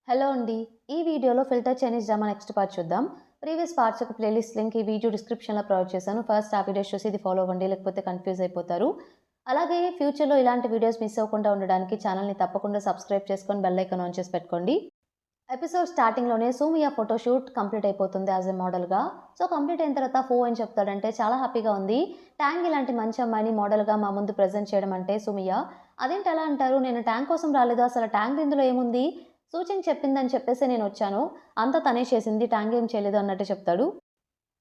Hello అండి. ఈ వీడియోలో filter Chinese drama next part చూద్దాం. ప్రీవియస్ పార్ట్స్ యొక్క ప్లేలిస్ట్ లింక్ ఈ వీడియో డిస్క్రిప్షన్‌లో ప్రొవైడ్ చేశాను. ఫస్ట్ ఆ వీడియోస్ చూసి ఇది ఫాలో అవ్వండి. లేకపోతే కన్‌ఫ్యూజ్ అయిపోతారు. అలాగే ఫ్యూచర్‌లో ఇలాంటి వీడియోస్ మిస్ అవ్వకుండా ఉండడానికి ఛానల్‌ని తప్పకుండా సబ్స్క్రైబ్ చేసుకొని బెల్ ఐకాన్ ఆన్ చేసి పెట్టుకోండి. ఎపిసోడ్ స్టార్టింగ్‌లోనే సూమియా ఫోటోషూట్ కంప్లీట్ అయిపోతుంది యాస్ ఎ మోడల్‌గా. సో కంప్లీట్ అయిన తర్వాత ఫో ఏం చెప్తాడంటే చాలా హ్యాపీగా ఉంది. ట్యాంగ్ ఇలాంటి మంచి అమ్మాయిని మోడల్‌గా మా ముందు ప్రెజెంట్ చేయడం అంటే సూమియా, అదేంటి అలా అంటారు? నేను ట్యాంగ్ కోసం రాలేదు. అసలు ట్యాంగ్ ఇందులో ఏముంది? సూచన చెప్పిందని చెప్పేసి నేనొచ్చాను. అంతా తనే చేసింది. ట్యాంగ్ ఏం చేయలేదు అన్నట్టు చెప్తాడు.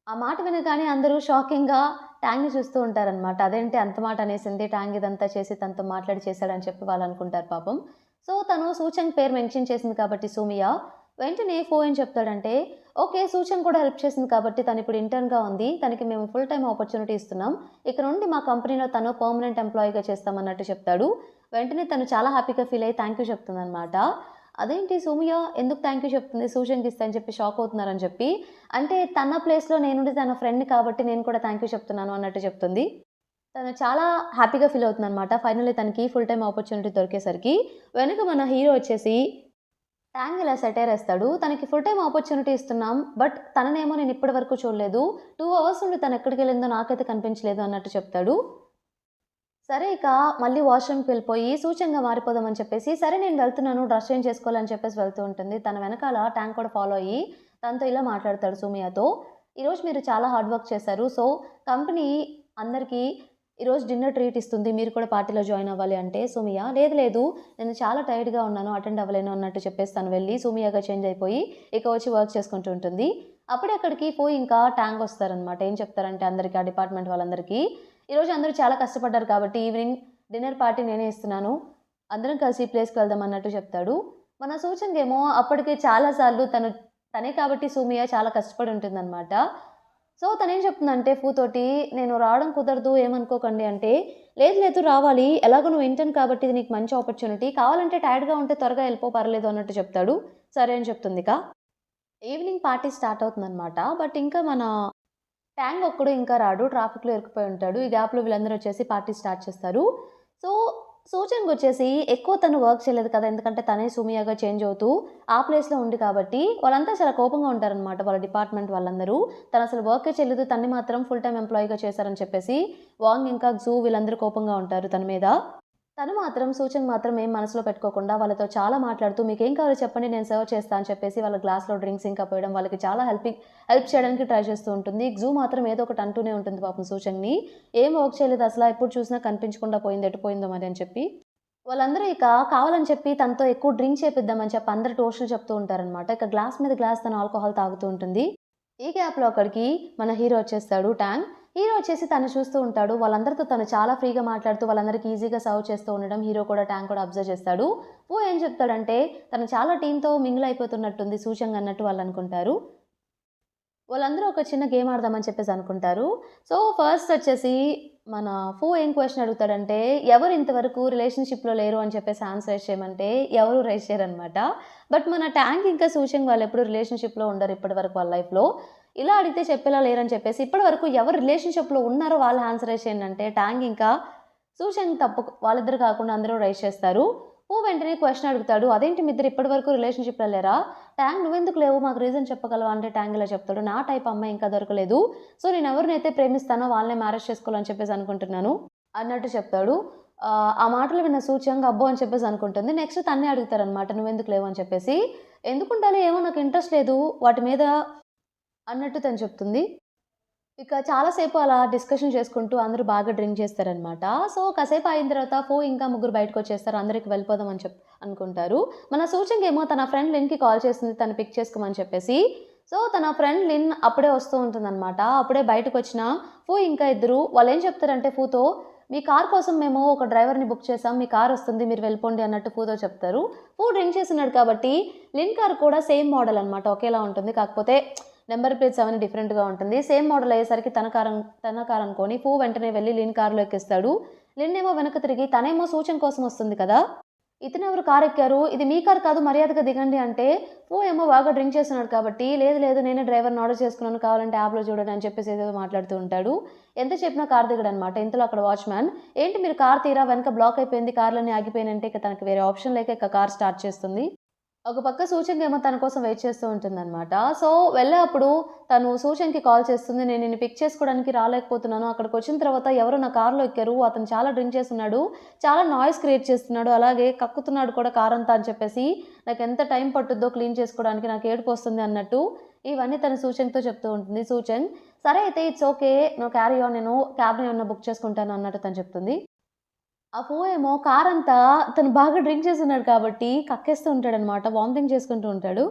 ఆ మాట వినగానే అందరూ షాకింగ్‌గా ట్యాంగ్‌ని చూస్తూ ఉంటారనమాట. అదేంటి అంత మాట అనేసింది. ట్యాంగ్ ఇదంతా చేసి తనతో మాట్లాడి చేశాడని చెప్పి వాళ్ళనుకుంటారు పాపం. సో, తను సూచంగ్ పేరు మెన్షన్ చేసింది కాబట్టి సూమియా, వెంటనే ఫో ఏం చెప్తాడంటే, ఓకే. సూచంగ్ కూడా హెల్ప్ చేసింది కాబట్టి తనిప్పుడు ఇంటర్న్‌గా ఉంది. తనకి మేము ఫుల్ టైమ్ ఆపర్చునిటీ ఇస్తున్నాం. ఇక నుండి మా కంపెనీలో తను పర్మనెంట్ ఎంప్లాయీగా చేస్తామన్నట్టు చెప్తాడు. వెంటనే తను చాలా హ్యాపీగా ఫీల్ అయ్యి థాంక్ యూ చెప్తుందనమాట. అదేంటి సౌమ్య ఎందుకు థ్యాంక్ యూ చెప్తుంది సూచనకి ఇస్తా అని చెప్పి షాక్ అవుతున్నారని చెప్పి. అంటే తన ప్లేస్‌లో నేనుండి తన ఫ్రెండ్‌ని కాబట్టి నేను కూడా థ్యాంక్ యూ చెప్తున్నాను అన్నట్టు చెప్తుంది. తను చాలా హ్యాపీగా ఫీల్ అవుతుందనమాట. ఫైనల్లీ తనకి ఫుల్ టైమ్ ఆపర్చునిటీ దొరికేసరికి. వెనక మన హీరో వచ్చేసి ట్యాంగ్ ఇలా సెటైర్ ఏస్తాడు. తనకి ఫుల్ టైమ్ ఆపర్చునిటీ ఇస్తున్నాం. బట్ తననేమో నేను ఇప్పటి వరకు చూడలేదు. 2 అవర్స్ నుండి తను ఎక్కడికెళ్ళిందో నాకైతే కనిపించలేదు అన్నట్టు చెప్తాడు. సరే ఇక మళ్ళీ వాష్‌రూమ్‌కి వెళ్ళిపోయి సూచనగా మారిపోదామని చెప్పేసి, సరే నేను వెళ్తున్నాను డ్రెస్ చేంజ్ చేసుకోవాలని చెప్పేసి వెళ్తూ ఉంటుంది. తన వెనకాల ట్యాంక్ కూడా ఫాలో అయ్యి తనతో ఇలా మాట్లాడతాడు సూమయ్యతో. ఈరోజు మీరు చాలా హార్డ్ వర్క్ చేశారు. సో, కంపెనీ అందరికీ ఈరోజు డిన్నర్ ట్రీట్ ఇస్తుంది. మీరు కూడా పార్టీలో జాయిన్ అవ్వాలి అంటే సూమయ్య, లేదు లేదు నేను చాలా టైర్డ్‌గా ఉన్నాను. అటెండ్ అవ్వలేను అన్నట్టు చెప్పేసి తను వెళ్ళి సూమయ్యగా చేంజ్ అయిపోయి ఇక వచ్చి వర్క్ చేసుకుంటూ ఉంటుంది. అప్పుడే అక్కడికి పోయి ఇంకా ట్యాంక్ వస్తారనమాట. ఏం చెప్తారంటే అందరికి ఆ డిపార్ట్‌మెంట్ వాళ్ళందరికీ, ఈరోజు అందరూ చాలా కష్టపడ్డారు కాబట్టి ఈవినింగ్ డిన్నర్ పార్టీ నేనే ఇస్తున్నాను. అందరం కలిసి ఈ ప్లేస్‌కి వెళ్దాం అన్నట్టు చెప్తాడు. మన సూచనకేమో అప్పటికే చాలా సార్లు తనే కాబట్టి సూమయ్య చాలా కష్టపడి ఉంటుందన్నమాట. సో, తనేం చెప్తుందంటే ఫూ తోటి, "నేను రావడం కుదరదు ఏమనుకోకండి" అంటే, "లేదు లేదు రావాలి. ఎలాగో నువ్వు ఇంటర్న్ కాబట్టి ఇది నీకు మంచి ఆపర్చునిటీ. కావాలంటే టైర్డ్‌గా ఉంటే త్వరగా వెళ్ళిపో పర్లేదు" అన్నట్టు చెప్తాడు. సరే అని చెప్తుందిక. ఈవినింగ్ పార్టీ స్టార్ట్ అవుతుందన్నమాట. బట్ ఇంకా మన ట్యాంగ్ ఒక్కడు ఇంకా రాడు. ట్రాఫిక్‌లో ఇరుక్కుపోయి ఉంటాడు. ఈ గ్యాప్‌లో వీళ్ళందరూ వచ్చేసి పార్టీ స్టార్ట్ చేస్తారు. సో, సూచనకొచ్చేసి ఎక్కువ తను వర్క్ చేయలేదు కదా! ఎందుకంటే తనే సూమియాగా చేంజ్ అవుతూ ఆ ప్లేస్‌లో ఉంది కాబట్టి వాళ్ళంతా చాలా కోపంగా ఉంటారనమాట. వాళ్ళ డిపార్ట్‌మెంట్ వాళ్ళందరూ. తనసలు వర్కే చేయలేదు. తన్ని మాత్రం ఫుల్ టైమ్ ఎంప్లాయీగా చేశారని చెప్పేసి వాంగ్ ఇంకా జూ వీళ్ళందరూ కోపంగా ఉంటారు తన మీద. తను మాత్రం సూచన మాత్రం ఏం మనసులో పెట్టుకోకుండా వాళ్ళతో చాలా మాట్లాడుతూ మీకేం కావాలో చెప్పండి నేను సర్వ్ చేస్తా అని చెప్పేసి వాళ్ళ గ్లాస్‌లో డ్రింక్స్ ఇంకా పోయడం వాళ్ళకి చాలా హెల్ప్ చేయడానికి ట్రై చేస్తూ ఉంటుంది. జూ మాత్రం ఏదో ఒకటి అంటూనే ఉంటుంది పాపం సూచనని. ఏం వర్క్ చేయలేదు అసల ఎప్పుడు చూసినా కనిపించకుండా పోయింది. ఎటు పోయిందో మరి అని చెప్పి. వాళ్ళందరూ ఇక కావాలని చెప్పి తనతో ఎక్కువ డ్రింక్ చేపిద్దామని చెప్పి అందరూ టోస్టులు చెప్తూ ఉంటారనమాట. ఇక గ్లాస్ మీద గ్లాస్ తను ఆల్కహాల్ తాగుతూ ఉంటుంది. ఈ గ్యాప్‌లో అక్కడికి మన హీరో వచ్చేస్తాడు ట్యాంగ్. హీరో వచ్చేసి తను చూస్తూ ఉంటాడు. వాళ్ళందరితో తను చాలా ఫ్రీగా మాట్లాడుతూ వాళ్ళందరికీ ఈజీగా సర్వ్ చేస్తూ ఉండడం హీరో కూడా ట్యాంగ్ కూడా అబ్జర్వ్ చేస్తాడు. ఓ ఏం చెప్తాడంటే తను చాలా టీమ్‌తో మింగిల్ అయిపోతున్నట్టుంది సూచంగ్ అన్నట్టు వాళ్ళనుకుంటారు. వాళ్ళందరూ ఒక చిన్న గేమ్ ఆడదామని చెప్పేసి అనుకుంటారు. సో, ఫస్ట్ వచ్చేసి మన ఫూ ఏం క్వెషన్ అడుగుతాడంటే, ఎవరు ఇంతవరకు రిలేషన్‌షిప్‌లో లేరు అని చెప్పేసి ఆన్సర్ రైజ్ చేయమంటే, ఎవరు రైజ్ చేయరనమాట. బట్ మన ట్యాంక్ ఇంకా సూచంగ్ వాళ్ళెప్పుడు రిలేషన్‌షిప్‌లో ఉండరు ఇప్పటివరకు వాళ్ళ లైఫ్‌లో. ఇలా అడిగితే చెప్పేలా లేరని చెప్పేసి, ఇప్పటివరకు ఎవరు రిలేషన్‌షిప్‌లో ఉన్నారో వాళ్ళు ఆన్సర్ రైజ్ చేయండి అంటే, ట్యాంక్ ఇంకా సూచంగ్ తప్పు వాళ్ళిద్దరు కాకుండా అందరూ రైజ్ చేస్తారు. ఫూ వెంటనే క్వెషన్ అడుగుతాడు. అదేంటి మీ ఇద్దరు ఇప్పటివరకు రిలేషన్‌షిప్‌లో లేరా? ట్యాంగ్ నువ్వెందుకు లేవు? మాకు రీజన్ చెప్పగలవా? అంటే ట్యాంగ్ ఇలా చెప్తాడు. నా టైప్ అమ్మాయి ఇంకా దొరకలేదు. సో, నేనెవరినైతే ప్రేమిస్తానో వాళ్ళనే మ్యారేజ్ చేసుకోవాలని చెప్పేసి అనుకుంటున్నాను అన్నట్టు చెప్తాడు. ఆ మాటలు విన్న సూచంగ్ అబ్బో! అని చెప్పేసి అనుకుంటుంది. నెక్స్ట్ తన్నే అడుగుతారనమాట. నువ్వెందుకు లేవు అని చెప్పేసి. ఎందుకుండాలి ఏమో నాకు ఇంట్రెస్ట్ లేదు వాటి మీద అన్నట్టు తను చెప్తుంది. ఇక చాలా సేపు అలా డిస్కషన్ చేసుకుంటూ అందరూ బాగా డ్రింక్ చేస్తారనమాట. సో, కాసేపు అయిన తర్వాత ఇంకా ముగ్గురు బయటకొచ్చేస్తారు. అందరికి వెళ్ళిపోదాం అని అనుకుంటారు. మన సూచంగేమో తన ఫ్రెండ్ లిన్‌కి కాల్ చేస్తుంది తను పిక్ చేసుకోమని చెప్పేసి. సో, తన ఫ్రెండ్ లిన్ అప్పుడే వస్తూ ఉంటుందనమాట. అప్పుడే బయటకొచ్చిన ఇంకా ఇద్దరు వాళ్ళేం చెప్తారంటే ఫూతో, "మీ కార్ కోసం మేము ఒక డ్రైవర్‌ని బుక్ చేసాం. మీ కార్ వస్తుంది. మీరు వెళ్ళిపోండి" అన్నట్టు ఫూతో చెప్తారు. డ్రింక్ చేసున్నాడు కాబట్టి లిన్ కార్ కూడా సేమ్ మోడల్ అనమాట. ఒకేలా ఉంటుంది. కాకపోతే నంబర్ ప్లేట్స్ అవన్నీ డిఫరెంట్‌గా ఉంటుంది. సేమ్ మోడల్ అయ్యేసరికి తన కార్ అనుకోని వెంటనే వెళ్లి లిన్ కార్‌లో ఎక్కిస్తాడు. లిన్ ఏమో వెనక్కి తిరిగి తనేమో సూచన కోసం వస్తుంది కదా! ఇతనెవరు కార్ ఎక్కారు? ఇది మీ కార్ కాదు మర్యాదగా దిగండి అంటే ఏమో బాగా డ్రింక్ చేస్తున్నాడు కాబట్టి లేదు లేదు నేనే డ్రైవర్‌ని ఆర్డర్ చేసుకున్నాను కావాలంటే యాప్‌లో చూడండి అని చెప్పేసి ఏదేదో మాట్లాడుతూ ఉంటాడు. ఎంత చెప్పినా కార్ దిగడనమాట. ఇంతలో అక్కడ వాచ్‌మ్యాన్ ఏంటి మీరు కార్ తీరా వెనక బ్లాక్ అయిపోయింది కార్‌లన్నీ ఆగిపోయినంటే ఇక తనకి వేరే ఆప్షన్ లేక ఇక కార్ స్టార్ట్ చేస్తుంది. ఒక పక్క సూచనకేమో తన కోసం వెయిట్ చేస్తూ ఉంటుందనమాట. సో, వెళ్ళేప్పుడు తను సూచనకి కాల్ చేస్తుంది. "నేను నిన్ను పిక్ చేసుకోవడానికి రాలేకపోతున్నాను. అక్కడికొచ్చిన తర్వాత ఎవరో నా కార్‌లో ఎక్కారు. అతను చాలా డ్రింక్ చేసున్నాడు. చాలా నాయిస్ క్రియేట్ చేస్తున్నాడు. అలాగే కక్కుతున్నాడు కూడా కారంతా" అని చెప్పేసి, "నాకెంత టైం పట్టుద్దో క్లీన్ చేసుకోవడానికి. నాకు ఏడుపొస్తుంది" అన్నట్టు ఇవన్నీ తను సూచనతో చెప్తూ ఉంటుంది. సూచన్, "సరే అయితే ఇట్స్ ఓకే. నువ్వు క్యారీ ఆన్. నేను క్యాబ్‌ని ఏమన్నా బుక్ చేసుకుంటాను" అన్నట్టు తను చెప్తుంది. ఆ ఏమో కారంతా తను బాగా డ్రింక్ చేసున్నాడు కాబట్టి కక్కేస్తూ ఉంటాడనమాట. వామిటింగ్ చేసుకుంటూ ఉంటాడు.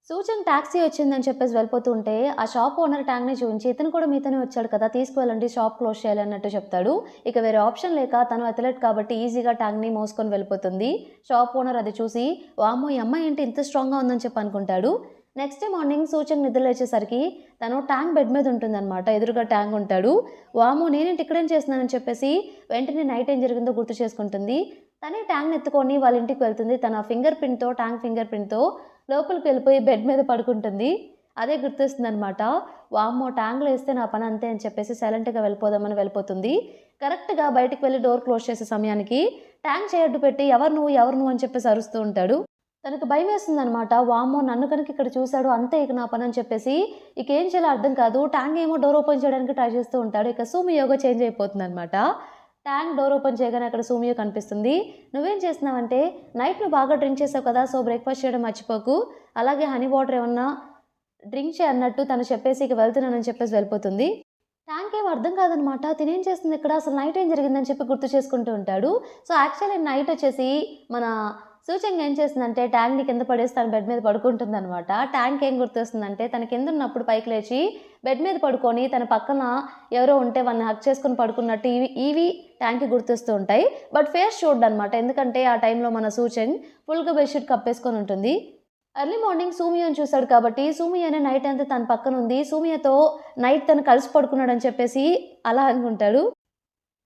సూచన్ టాక్సీ వచ్చిందని చెప్పేసి వెళ్ళిపోతూ ఉంటే, ఆ షాప్ ఓనర్ ట్యాంక్‌ని చూయించి, "ఇతను కూడా మీతోనే వచ్చాడు కదా! తీసుకువెళ్ళండి. షాప్ క్లోజ్ చేయాలి" అన్నట్టు చెప్తాడు. ఇక వేరే ఆప్షన్ లేక తను అథ్లెట్ కాబట్టి ఈజీగా ట్యాంక్‌ని మోసుకొని వెళ్ళిపోతుంది. షాప్ ఓనర్ అది చూసి, "వామ్మో! ఈ అమ్మాయి ఏంటి ఇంత స్ట్రాంగ్‌గా ఉందని" చెప్పి అనుకుంటాడు. నెక్స్ట్ డే మార్నింగ్ సూచన్ నిద్ర లేచేసరికి తను ట్యాంక్ బెడ్ మీద ఉంటుందనమాట. ఎదురుగా ట్యాంక్ ఉంటాడు. "వామ్మో! నేనేంటి ఇక్కడేం చేస్తున్నానని" చెప్పేసి వెంటనే నైట్ ఏం జరిగిందో గుర్తు చేసుకుంటుంది. తనే ట్యాంక్‌ని ఎత్తుకొని వాళ్ళ ఇంటికి వెళ్తుంది. తన ఫింగర్ ప్రింట్‌తో ట్యాంక్ ఫింగర్ ప్రింట్‌తో లోపలికి వెళ్ళిపోయి బెడ్ మీద పడుకుంటుంది. అదే గుర్తొస్తుందనమాట. వామ్మో! ట్యాంక్‌లో ఏస్తే నా పని అంతే అని చెప్పేసి సైలెంట్‌గా వెళ్ళిపోదామని వెళ్ళిపోతుంది. కరెక్ట్‌గా బయటికి వెళ్లి డోర్ క్లోజ్ చేసే సమయానికి ట్యాంక్ చేయి అడ్డు పెట్టి "ఎవరు నువ్వు? ఎవరు నువ్వు?" అని చెప్పేసి అరుస్తూ ఉంటాడు. తనకు భయమేస్తుందనమాట. వామ్మో! నన్ను కనుక ఇక్కడ చూసాడు అంతే ఇక నా పని అని చెప్పేసి ఇక ఏం చేయాలో అర్థం కాదు. ట్యాంక్ ఏమో డోర్ ఓపెన్ చేయడానికి ట్రై చేస్తూ ఉంటాడు. ఇక సూమియోగా చేంజ్ అయిపోతుందనమాట. ట్యాంక్ డోర్ ఓపెన్ చేయగానే అక్కడ సూమియో కనిపిస్తుంది. "నువ్వేం చేస్తున్నావంటే నైట్ నువ్వు బాగా డ్రింక్ చేసావు కదా! సో బ్రేక్‌ఫాస్ట్ చేయడం మర్చిపోకు. అలాగే హనీ వాటర్ ఏమన్నా డ్రింక్ చెయి" అన్నట్టు తను చెప్పేసి ఇక వెళ్తున్నానని చెప్పేసి వెళ్ళిపోతుంది. ట్యాంక్ ఏమి అర్థం కాదనమాట. తినేం చేస్తుంది ఇక్కడ? అసలు నైట్ ఏం జరిగిందని చెప్పి గుర్తు చేసుకుంటూ ఉంటాడు. సో, యాక్చువల్లీ నైట్ వచ్చేసి మన సూచంగ్ ఏం చేస్తుందంటే ట్యాంక్‌ని కింద పడేసి తన బెడ్ మీద పడుకుంటుందనమాట. ట్యాంక్ ఏం గుర్తొస్తుందంటే తన కిందున్నప్పుడు పైకి లేచి బెడ్ మీద పడుకొని తన పక్కన ఎవరో ఉంటే వాళ్ళని హగ్ చేసుకొని పడుకున్నట్టు ఇవి ట్యాంక్‌కి గుర్తొస్తూ ఉంటాయి. బట్ ఫేస్ చూడడనమాట. ఎందుకంటే ఆ టైంలో మన సూచంగ్ ఫుల్‌గా బెడ్‌షీట్ కప్పేసుకొని ఉంటుంది. ఎర్లీ మార్నింగ్ సూమియోని చూసాడు కాబట్టి సూమియోనే నైట్ అంతా తన పక్కనుంది. సూమియోతో నైట్ తను కలిసి పడుకున్నాడని చెప్పేసి అలా అనుకుంటాడు.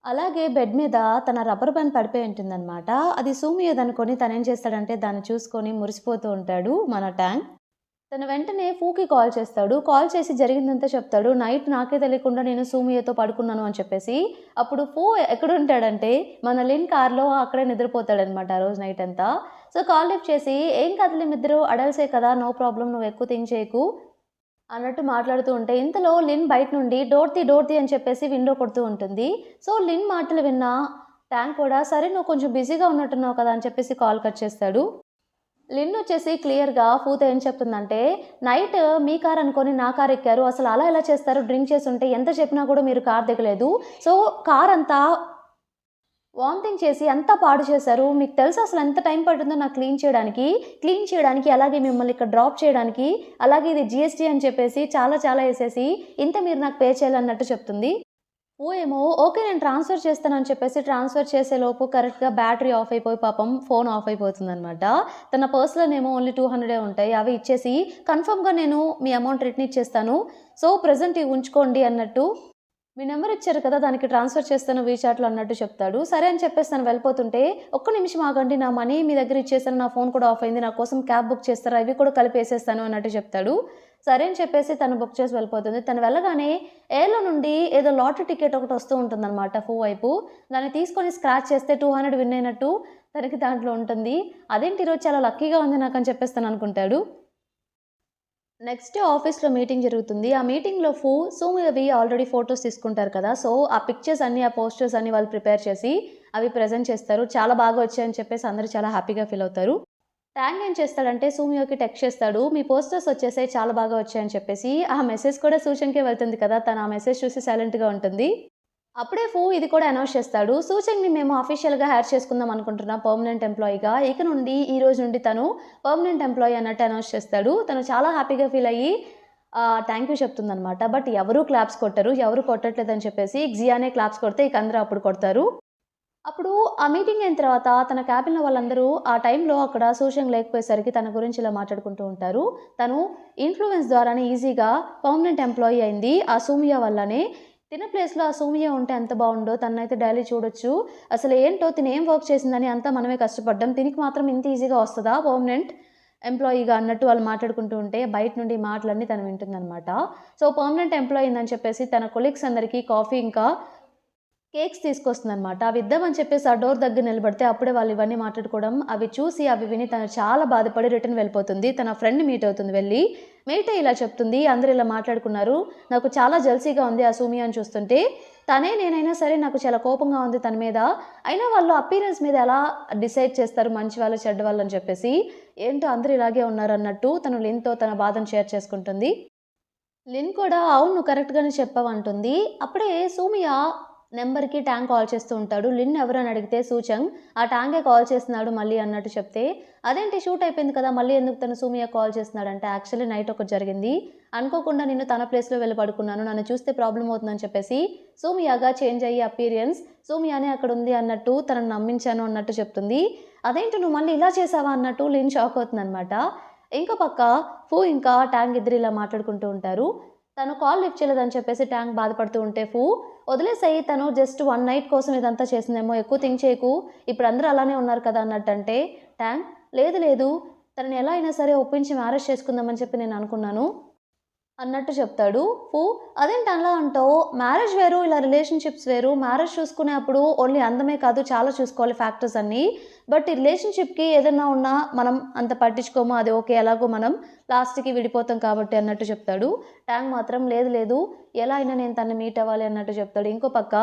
అలాగే బెడ్ మీద తన రబ్బర్ బ్యాండ్ పడిపోయి ఉంటుందనమాట. అది సూమియోదనుకొని తనేం చేస్తాడంటే దాన్ని చూసుకొని మురిసిపోతూ ఉంటాడు మన ట్యాంక్. తను వెంటనే ఫూకి కాల్ చేస్తాడు. కాల్ చేసి జరిగిందంతా చెప్తాడు. నైట్ నాకే తెలియకుండా నేను సూమియోతో పడుకున్నాను అని చెప్పేసి. అప్పుడు ఫూ ఎక్కడుంటాడంటే మన లిన్ కార్‌లో అక్కడే నిద్రపోతాడనమాట ఆ రోజు నైట్ అంతా. సో, కాల్ లిఫ్ట్ చేసి "ఏం కాదులే మీరిద్దరు అడల్ట్సే కదా! నో ప్రాబ్లమ్ నువ్వు ఎక్కువ థింక్ చేయకు" అన్నట్టు మాట్లాడుతూ ఉంటే ఇంతలో లిన్ బయట నుండి డోర్ తీ అని చెప్పేసి విండో కొడుతూ ఉంటుంది. సో, లిన్ మాటలు విన్న ట్యాంక్ కూడా "సరే నువ్వు కొంచెం బిజీగా ఉన్నట్టున్నావు కదా!" అని చెప్పేసి కాల్ కట్ చేస్తాడు. లిన్ వచ్చేసి క్లియర్‌గా ఫూతో ఏం చెప్తుందంటే, "నైట్ మీ కార్ అనుకోని నా కార్ ఎక్కారు. అసలు అలా ఎలా చేస్తారు? డ్రింక్ చేసుంటే ఎంత చెప్పినా కూడా మీరు కార్ దిగలేదు. సో, కార్ అంతా వామిటింగ్ చేసి అంతా పాడు చేశారు. మీకు తెలుసా అసలు ఎంత టైం పడుతుందో నాకు క్లీన్ చేయడానికి అలాగే మిమ్మల్ని ఇక్కడ డ్రాప్ చేయడానికి, అలాగే ఇది జీఎస్టీ అని చెప్పేసి చాలా చాలా ఏసేసి ఇంత మీరు నాకు పే చేయాలన్నట్టు" చెప్తుంది. ఏమో ఓకే నేను ట్రాన్స్‌ఫర్ చేస్తానని చెప్పేసి ట్రాన్స్‌ఫర్ చేసేలోపు కరెక్ట్‌గా బ్యాటరీ ఆఫ్ అయిపోయి పాపం ఫోన్ ఆఫ్ అయిపోతుందనమాట. తన పర్స్‌లోనేమో ఓన్లీ 200 ఉంటాయి. అవి ఇచ్చేసి కన్ఫర్మ్‌గా నేను మీ అమౌంట్ రిటర్న్ ఇచ్చేస్తాను. సో, ప్రెజెంట్ ఇవి ఉంచుకోండి అన్నట్టు మీ నెంబర్ ఇచ్చారు కదా! దానికి ట్రాన్స్‌ఫర్ చేస్తాను వీచాట్‌లో అన్నట్టు చెప్తాడు. సరే అని చెప్పేసి తను వెళ్ళిపోతుంటే, "ఒక్క నిమిషం ఆగండి. నా మనీ మీ దగ్గర ఇచ్చేసాను. నా ఫోన్ కూడా ఆఫ్ అయింది. నా కోసం క్యాబ్ బుక్ చేస్తారా? ఇవి కూడా కలిపి ఏసేస్తాను" అన్నట్టు చెప్తాడు. సరే అని చెప్పేసి తను బుక్ చేసి వెళ్ళిపోతుంది. తను వెళ్ళగానే ఎయిర్‌లో నుండి ఏదో లాటరీ టికెట్ ఒకటి వస్తూ ఉంటుందన్నమాట వైపు. దాన్ని తీసుకొని స్క్రాచ్ చేస్తే 200 విన్ అయినట్టు తనకి దాంట్లో ఉంటుంది. అదేంటి ఈరోజు చాలా లక్కీగా ఉంది నాకని చెప్పేసి తను అనుకుంటాడు. నెక్స్ట్ ఆఫీస్‌లో మీటింగ్ జరుగుతుంది. ఆ మీటింగ్‌లో సోముయవి ఆల్రెడీ ఫోటోస్ తీసుకుంటారు కదా! సో, ఆ పిక్చర్స్ అన్నీ, ఆ పోస్టర్స్ అన్నీ వాళ్ళు ప్రిపేర్ చేసి అవి ప్రెజెంట్ చేస్తారు. చాలా బాగా వచ్చాయని చెప్పేసి అందరూ చాలా హ్యాపీగా ఫీల్ అవుతారు. ట్యాంగ్ ఏం చేస్తాడంటే సూమియోకి టెక్స్ట్ చేస్తాడు. "మీ పోస్టర్స్ వచ్చేసాయి. చాలా బాగా వచ్చాయని" చెప్పేసి. ఆ మెసేజ్ కూడా సూచన్‌కే వెళ్తుంది కదా! తను ఆ మెసేజ్ చూసి సైలెంట్‌గా ఉంటుంది. అప్పుడే ఇది కూడా అనౌన్స్ చేస్తాడు. సూచక్‌ని మేము అఫీషియల్‌గా హైర్ చేసుకుందాం అనుకుంటున్నాం పర్మనెంట్ ఎంప్లాయీగా. ఇక నుండి ఈ రోజు నుండి తను పర్మనెంట్ ఎంప్లాయీ అన్నట్టు అనౌన్స్ చేస్తాడు. తను చాలా హ్యాపీగా ఫీల్ అయ్యి థ్యాంక్ యూ చెప్తుందనమాట. బట్ ఎవరు క్లాప్స్ కొట్టరు. ఎవరు కొట్టట్లేదని చెప్పేసి జియానే క్లాప్స్ కొడితే ఇక అందరూ అప్పుడు కొడతారు. అప్పుడు ఆ మీటింగ్ అయిన తర్వాత తన క్యాబిన్‌లో వాళ్ళందరూ ఆ టైంలో అక్కడ సూచంగ్ లేకపోయేసరికి తన గురించి ఇలా మాట్లాడుకుంటూ ఉంటారు. తను ఇన్‌ఫ్లూయెన్స్ ద్వారానే ఈజీగా పర్మనెంట్ ఎంప్లాయీ అయింది. ఆ సూమియా వల్లనే. తిన ప్లేస్‌లో ఆ సూమియా ఉంటే ఎంత బావుండో. తననైతే డైలీ చూడొచ్చు. అసలు ఏంటో తిను ఏం వర్క్ చేసిందని అంతా మనమే కష్టపడ్డాం. తినికి మాత్రం ఇంత ఈజీగా వస్తదా పర్మనెంట్ ఎంప్లాయీగా అన్నట్టు వాళ్ళు మాట్లాడుకుంటూ ఉంటే బయట నుండి ఈ మాటలన్నీ తను వింటుందనమాట. సో, పర్మనెంట్ ఎంప్లాయీ అయిందని చెప్పేసి తన కొలీగ్స్ అందరికీ కాఫీ ఇంకా కేక్స్ తీసుకొస్తుందనమాట. అవి ఇద్దామని చెప్పేసి ఆ డోర్ దగ్గర నిలబడితే అప్పుడే వాళ్ళు ఇవన్నీ మాట్లాడుకోవడం, అవి చూసి అవి విని తను చాలా బాధపడి రిటర్న్ వెళ్ళిపోతుంది. తన ఫ్రెండ్‌ని మీట్ అవుతుంది వెళ్ళి. మీట్ అయ్యి ఇలా చెప్తుంది, "అందరూ ఇలా మాట్లాడుకున్నారు. నాకు చాలా జెలసీగా ఉంది ఆ సూమియాని చూస్తుంటే. తనే నేనైనా సరే నాకు చాలా కోపంగా ఉంది తన మీద. అయినా వాళ్ళు అపియరెన్స్ మీద ఎలా డిసైడ్ చేస్తారు మంచివాళ్ళు, చెడ్డవాళ్ళు అని చెప్పేసి. ఏంటో అందరూ ఇలాగే ఉన్నారన్నట్టు తను లిన్‌తో తన బాధను షేర్ చేసుకుంటుంది. లిన్ కూడా అవును నువ్వు కరెక్ట్‌గానే చెప్పావంటుంది. అప్పుడే సూమియా నంబర్‌కి ట్యాంగ్ కాల్ చేస్తూ ఉంటాడు. లిన్ ఎవరు అని అడిగితే సూచంగ్. ఆ ట్యాంగే కాల్ చేస్తున్నాడు మళ్ళీ అన్నట్టు చెప్తే, అదేంటి షూట్ అయిపోయింది కదా! మళ్ళీ ఎందుకు తను సూమియా కాల్ చేస్తున్నాడంటే, యాక్చువల్లీ నైట్ ఒకటి జరిగింది. అనుకోకుండా నేను తన ప్లేస్‌లో వెళ్ళి పడుకున్నాను. నన్ను చూస్తే ప్రాబ్లమ్ అవుతుందని చెప్పేసి సూమియాగా చేంజ్ అయ్యి అపియరెన్స్ సూమియానే అక్కడుంది అన్నట్టు తనని నమ్మించాను అన్నట్టు చెప్తుంది. అదేంటి నువ్వు మళ్ళీ ఇలా చేసావా అన్నట్టు లిన్ షాక్ అవుతుందనమాట. ఇంకో పక్క ఫూ ఇంకా ట్యాంగ్ ఇద్దరు ఇలా మాట్లాడుకుంటూ ఉంటారు. తను కాల్ లిఫ్ట్ చేయలేదని చెప్పేసి ట్యాంగ్ బాధపడుతూ ఉంటే ఫూ వదిలేసేయి తను జస్ట్ 1 నైట్ కోసం ఇదంతా చేసిందేమో ఎక్కువ థింక్ చేయకు. ఇప్పుడు అందరూ అలానే ఉన్నారు కదా అన్నట్టంటే ట్యాంగ్ లేదు లేదు తనని ఎలా అయినా సరే ఒప్పించి మ్యారేజ్ చేసుకుందామని చెప్పి నేను అనుకున్నాను అన్నట్టు చెప్తాడు. అదేంటి అలా అంటావు? మ్యారేజ్ వేరు, ఇలా రిలేషన్‌షిప్స్ వేరు. మ్యారేజ్ చూసుకునేప్పుడు ఓన్లీ అందమే కాదు చాలా చూసుకోవాలి ఫ్యాక్టర్స్ అన్నీ. బట్ ఈ రిలేషన్‌షిప్‌కి ఏదన్నా ఉన్నా మనం అంత పట్టించుకోము. అది ఓకే. ఎలాగో మనం లాస్ట్‌కి విడిపోతాం కాబట్టి అన్నట్టు చెప్తాడు. ట్యాంగ్ మాత్రం లేదు లేదు ఎలా అయినా నేను తనని మీట్ అవ్వాలి అన్నట్టు చెప్తాడు. ఇంకో పక్క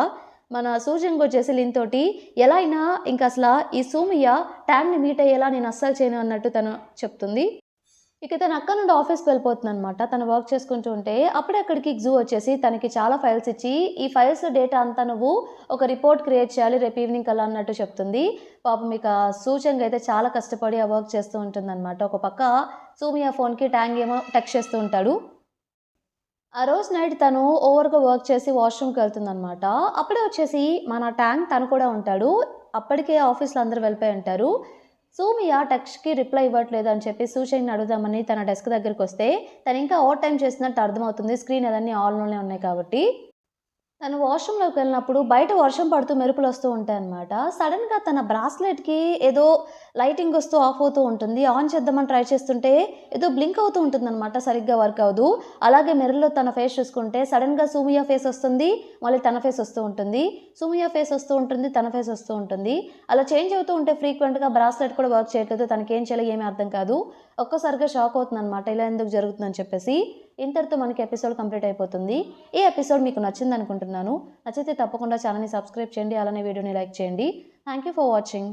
మన సూజంగ్ వచ్చేసి లిన్ తోటి ఎలా అయినా ఇంకసల ఈ సూమియా ట్యాంగ్‌ని మీట్ అయ్యేలా నేను అస్సలు చేయను అన్నట్టు తను చెప్తుంది. ఇక తను అక్కడి నుండి ఆఫీస్‌కి వెళ్ళిపోతుందనమాట. తను వర్క్ చేసుకుంటూ ఉంటే, అప్పుడే అక్కడికి జూ వచ్చేసి తనకి చాలా ఫైల్స్ ఇచ్చి, "ఈ ఫైల్స్ డేటా అంతా నువ్వు ఒక రిపోర్ట్ క్రియేట్ చేయాలి రేపు ఈవినింగ్ కల్లా" అన్నట్టు చెప్తుంది. పాపం ఇక సూచంగ్ అయితే చాలా కష్టపడి ఆ వర్క్ చేస్తూ ఉంటుందనమాట. ఒక పక్క సూమియా ఫోన్‌కి ట్యాంగ్ ఏమో టెక్స్ట్ చేస్తూ ఉంటాడు. ఆ రోజు నైట్ తను ఓవర్‌గా వర్క్ చేసి వాష్‌రూమ్‌కి వెళ్తుందనమాట. అప్పుడే వచ్చేసి మన ట్యాంగ్ తను కూడా ఉంటాడు. అప్పటికే ఆఫీస్‌లో అందరూ వెళ్ళిపోయి ఉంటారు. సూమియా టెక్స్ట్‌కి రిప్లై ఇవ్వట్లేదు అని చెప్పి సూచనని అడుగుదామని తన డెస్క్ దగ్గరికొస్తే తను ఇంకా ఓవర్ టైమ్ చేస్తున్నట్టు అర్థమవుతుంది. స్క్రీన్ అదన్నీ ఆన్‌లోనే ఉన్నాయి కాబట్టి. తను వాష్‌రూమ్‌లోకి వెళ్ళినప్పుడు బయట వర్షం పడుతూ మెరుపులొస్తూ ఉంటాయన్నమాట. సడెన్‌గా తన బ్రాస్లెట్‌కి ఏదో లైటింగ్ వస్తూ ఆఫ్ అవుతూ ఉంటుంది. ఆన్ చేద్దామని ట్రై చేస్తుంటే ఏదో బ్లింక్ అవుతూ ఉంటుందన్నమాట. సరిగ్గా వర్క్ అవ్వదు. అలాగే మిర్రర్‌లో తన ఫేస్ చూసుకుంటే సడెన్‌గా సూమియా ఫేస్ వస్తుంది. మళ్ళీ తన ఫేస్ వస్తూ ఉంటుంది. సూమియా ఫేస్ వస్తూ ఉంటుంది. తన ఫేస్ వస్తూ ఉంటుంది. అలా చేంజ్ అవుతూ ఉంటే ఫ్రీక్వెంట్‌గా బ్రాస్లెట్ కూడా వర్క్ చేయట్లేదు. తనకేం చేయాలో ఏమీ అర్థం కాదు. ఒక్కసారిగా షాక్ అవుతుందన్నమాట. ఇలా ఎందుకు జరుగుతుందని చెప్పేసి. ఇంతటితో మనకి ఎపిసోడ్ కంప్లీట్ అయిపోతుంది. ఈ ఎపిసోడ్ మీకు నచ్చిందనుకుంటున్నాను. నచ్చితే తప్పకుండా ఛానల్‌ని సబ్స్క్రైబ్ చేయండి. అలానే వీడియోని లైక్ చేయండి. Thank you for watching.